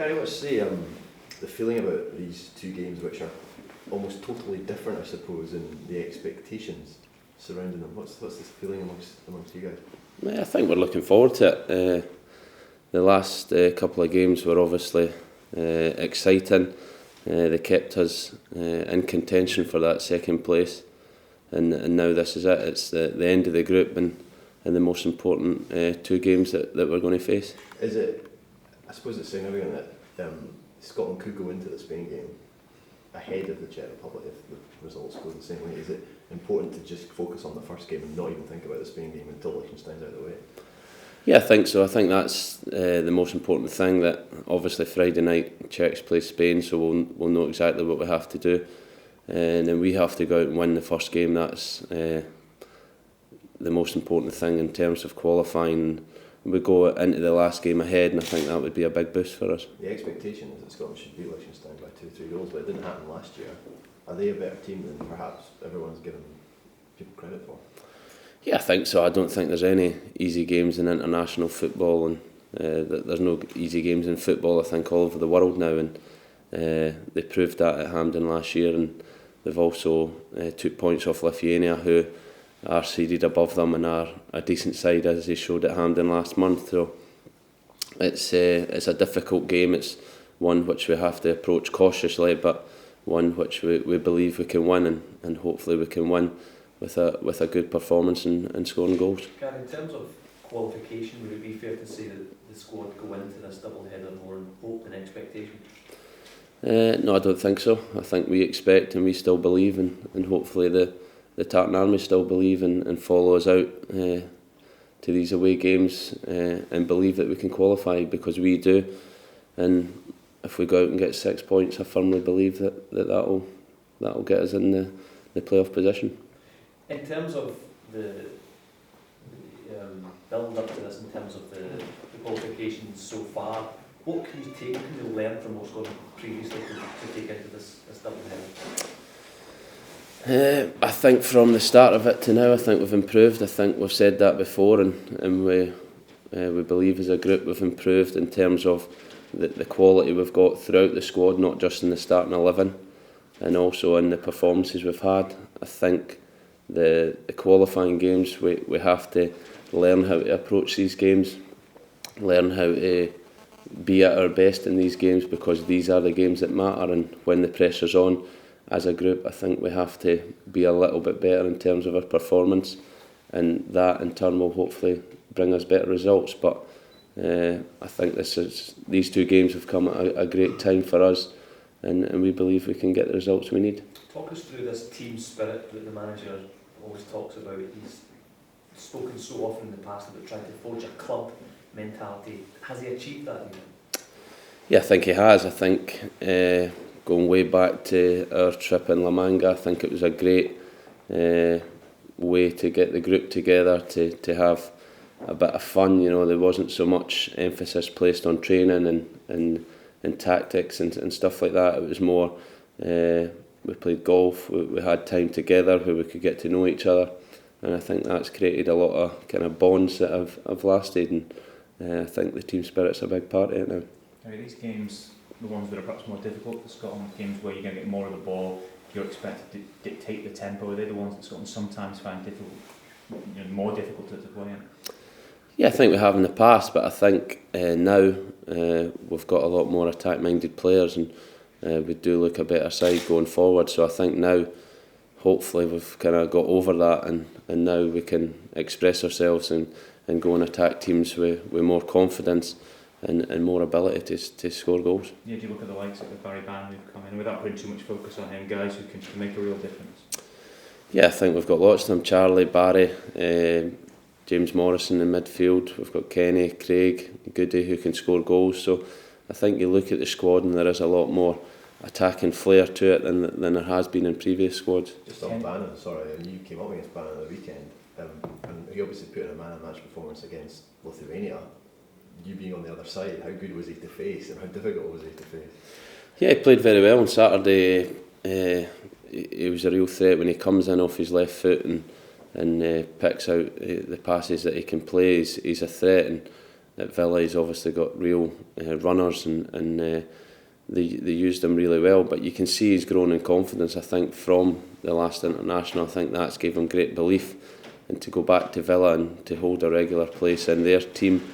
Gary, what's the feeling about these two games, which are almost totally different, I suppose, in the expectations surrounding them? What's this feeling amongst you guys? I think we're looking forward to it. The last couple of games were obviously exciting. They kept us in contention for that second place, and now this is it. It's the end of the group and the most important two games that we're going to face. Is it? I suppose it's significant that Scotland could go into the Spain game ahead of the Czech Republic if the results go the same way. Is it important to just focus on the first game and not even think about the Spain game until Liechtenstein's out of the way? Yeah, I think so. I think that's the most important thing, that obviously Friday night Czechs play Spain, so we'll know exactly what we have to do. And then we have to go out and win the first game. That's the most important thing in terms of qualifying. We go into the last game ahead, and I think that would be a big boost for us. The expectation is that Scotland should beat Liechtenstein by 2-3 goals, but it didn't happen last year. Are they a better team than perhaps everyone's given people credit for? Yeah, I think so. I don't think there's any easy games in international football, and there's no easy games in football, I think, all over the world now, and they proved that at Hampden last year, and they've also took points off Lithuania, who are seeded above them and are a decent side, as they showed at Hampden last month. So it's a difficult game. It's one which we have to approach cautiously, but one which we believe we can win, and hopefully we can win with a good performance and scoring goals. Gary, in terms of qualification, would it be fair to say that the squad go into this double header more in hope than expectation? No, I don't think so. I think we expect and we still believe, and hopefully the Tartan Army still believe and follow us out to these away games and believe that we can qualify, because we do. And if we go out and get 6 points, I firmly believe that'll get us in the playoff position. In terms of the build up to this, in terms of the qualifications so far, what can you learn from what's gone previously to take into this double header? I think from the start of it to now, I think we've improved. I think we've said that before, and we believe as a group we've improved in terms of the quality we've got throughout the squad, not just in the starting 11, and also in the performances we've had. I think the qualifying games, we have to learn how to approach these games, learn how to be at our best in these games, because these are the games that matter, and when the pressure's on, as a group, I think we have to be a little bit better in terms of our performance, and that in turn will hopefully bring us better results. But I think these two games have come at a great time for us, and we believe we can get the results we need. Talk us through this team spirit that the manager always talks about. He's spoken so often in the past about trying to forge a club mentality. Has he achieved that yet? Yeah, I think he has. I think going way back to our trip in La Manga, I think it was a great way to get the group together, to have a bit of fun. You know, there wasn't so much emphasis placed on training and tactics and stuff like that. It was more, we played golf, we had time together where we could get to know each other, and I think that's created a lot of kind of bonds that have lasted, and I think the team spirit's a big part of it now. Are these games the ones that are perhaps more difficult for Scotland, games where you're going to get more of the ball, you're expected to dictate the tempo? Are they the ones that Scotland sometimes find difficult, more difficult to play in? Yeah, I think we have in the past, but I think now we've got a lot more attack-minded players, and we do look a better side going forward. So I think now, hopefully, we've kind of got over that, and now we can express ourselves and go and attack teams with more confidence and more ability to score goals. Yeah, do you look at the likes of Barry Bannon who've come in, without putting too much focus on him, guys who can make a real difference? Yeah, I think we've got lots of them. Charlie, Barry, James Morrison in midfield. We've got Kenny, Craig, Goody, who can score goals. So I think you look at the squad and there is a lot more attacking flair to it than there has been in previous squads. Just on Bannon, sorry, and you came up against Bannon on the weekend, and he obviously put in a man-of-match performance against Lithuania. You being on the other side, how good was he to face, and how difficult was he to face? Yeah, he played very well on Saturday. He was a real threat when he comes in off his left foot and picks out the passes that he can play. He's a threat, and at Villa he's obviously got real runners and they used him really well, but you can see he's grown in confidence. I think from the last international, I think that's gave him great belief, and to go back to Villa and to hold a regular place in their team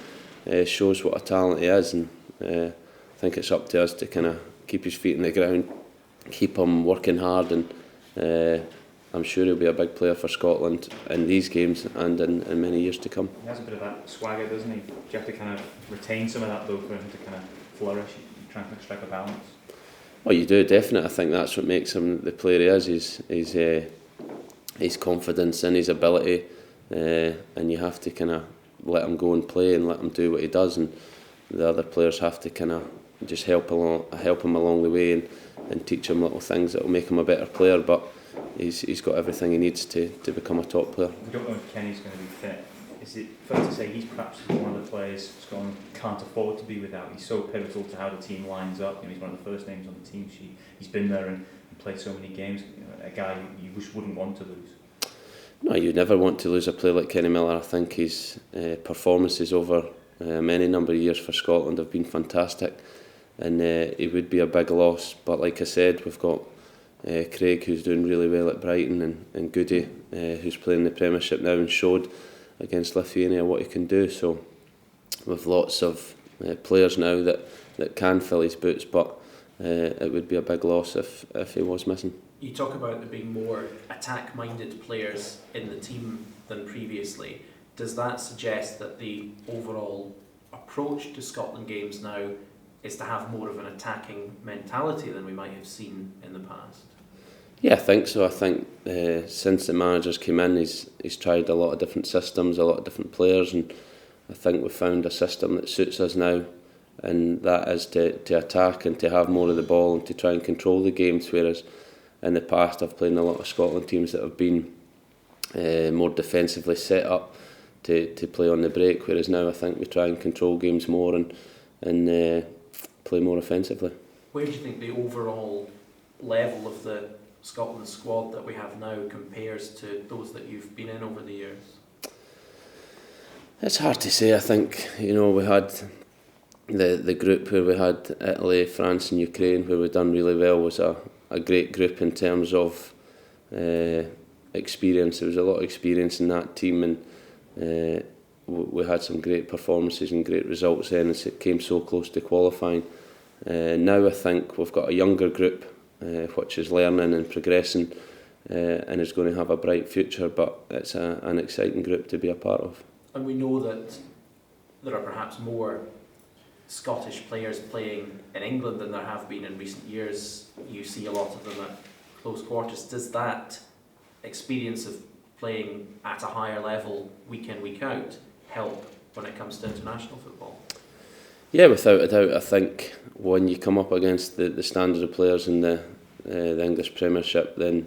shows what a talent he is, and I think it's up to us to kind of keep his feet in the ground, keep him working hard, and I'm sure he'll be a big player for Scotland in these games and in many years to come. He has a bit of that swagger, doesn't he? Do you have to kind of retain some of that though for him to kind of flourish? Trying to strike a balance. Well, you do, definitely. I think that's what makes him the player he is. His confidence in his ability, and you have to kind of let him go and play and let him do what he does, and the other players have to kind of just help him along the way and teach him little things that will make him a better player. But he's got everything he needs to become a top player. We don't know if Kenny's going to be fit. Is it fair to say he's perhaps one of the players Scotland can't afford to be without? He's so pivotal to how the team lines up. You know, he's one of the first names on the team sheet. He's been there and played so many games. You know, a guy you wouldn't want to lose. No, you never want to lose a player like Kenny Miller. I think his performances over many number of years for Scotland have been fantastic, and he would be a big loss. But like I said, we've got Craig, who's doing really well at Brighton, and Goody, who's playing the Premiership now and showed against Lithuania what he can do. So we've lots of players now that can fill his boots, but it would be a big loss if he was missing. You talk about there being more attack-minded players in the team than previously. Does that suggest that the overall approach to Scotland games now is to have more of an attacking mentality than we might have seen in the past? Yeah, I think so. I think since the managers came in, he's tried a lot of different systems, a lot of different players, and I think we've found a system that suits us now, and that is to attack and to have more of the ball and to try and control the games, whereas in the past I've played in a lot of Scotland teams that have been more defensively set up to play on the break, whereas now I think we try and control games more and play more offensively. Where do you think the overall level of the Scotland squad that we have now compares to those that you've been in over the years? It's hard to say. I think, you know, we had the group where we had Italy, France and Ukraine, where we done really well, was a great group in terms of experience. There was a lot of experience in that team, and we had some great performances and great results then, as it came so close to qualifying. Now I think we've got a younger group which is learning and progressing and is going to have a bright future, but it's an exciting group to be a part of. And we know that there are perhaps more Scottish players playing in England than there have been in recent years. You see a lot of them at close quarters. Does that experience of playing at a higher level week in, week out help when it comes to international football? Yeah, without a doubt. I think when you come up against the standard of players in the English Premiership, then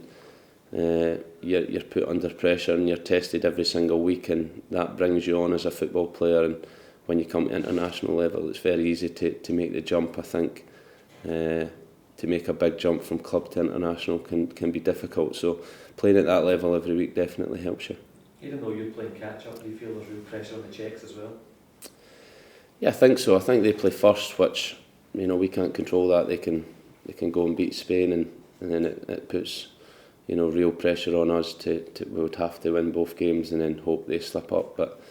you're put under pressure and you're tested every single week, and that brings you on as a football player. And when you come to international level, it's very easy to make the jump. I think to make a big jump from club to international can be difficult. So playing at that level every week definitely helps you. Even though you're playing catch up, do you feel there's real pressure on the Czechs as well? Yeah, I think so. I think they play first, which, you know, we can't control that. They can go and beat Spain, and then it puts, you know, real pressure on us to we would have to win both games and then hope they slip up. But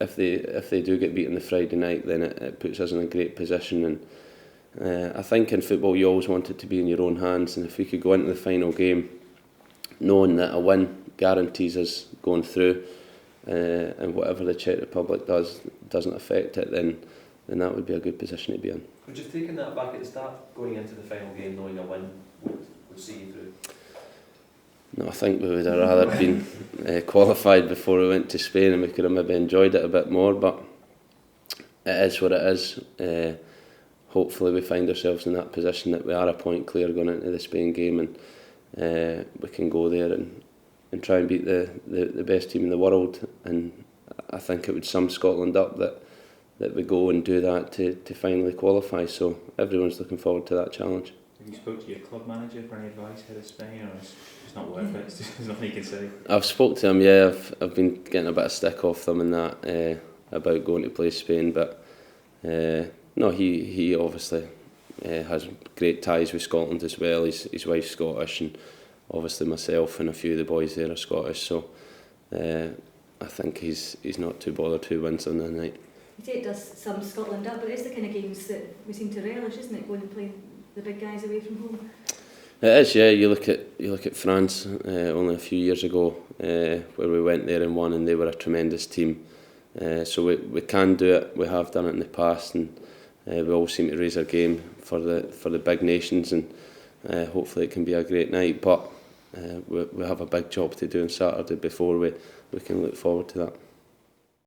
if they do get beaten the Friday night, then it puts us in a great position. And I think in football you always want it to be in your own hands, and if we could go into the final game knowing that a win guarantees us going through, and whatever the Czech Republic doesn't affect it, then that would be a good position to be in. Would you have taken that back at the start, going into the final game knowing a win would see you through? No, I think we would have rather been qualified before we went to Spain, and we could have maybe enjoyed it a bit more, but it is what it is. Hopefully we find ourselves in that position that we are a point clear going into the Spain game, and we can go there and try and beat the best team in the world. And I think it would sum Scotland up that we go and do that to finally qualify. So everyone's looking forward to that challenge. Have you spoke to your club manager for any advice ahead of Spain, or it's not worth it? There's nothing you can say. I've spoke to him. Yeah, I've been getting a bit of stick off them and that. about going to play Spain, but no, he obviously has great ties with Scotland as well. His wife's Scottish, and obviously myself and a few of the boys there are Scottish, so I think he's not too bothered who wins on the night. You say it does sum Scotland up, but it's the kind of games that we seem to relish, isn't it? Going and playing the big guys away from home. It is, yeah. You look at France only a few years ago, where we went there and won, and they were a tremendous team. So we can do it. We have done it in the past, and we all seem to raise our game for the big nations, and hopefully it can be a great night. But we have a big job to do on Saturday before we can look forward to that.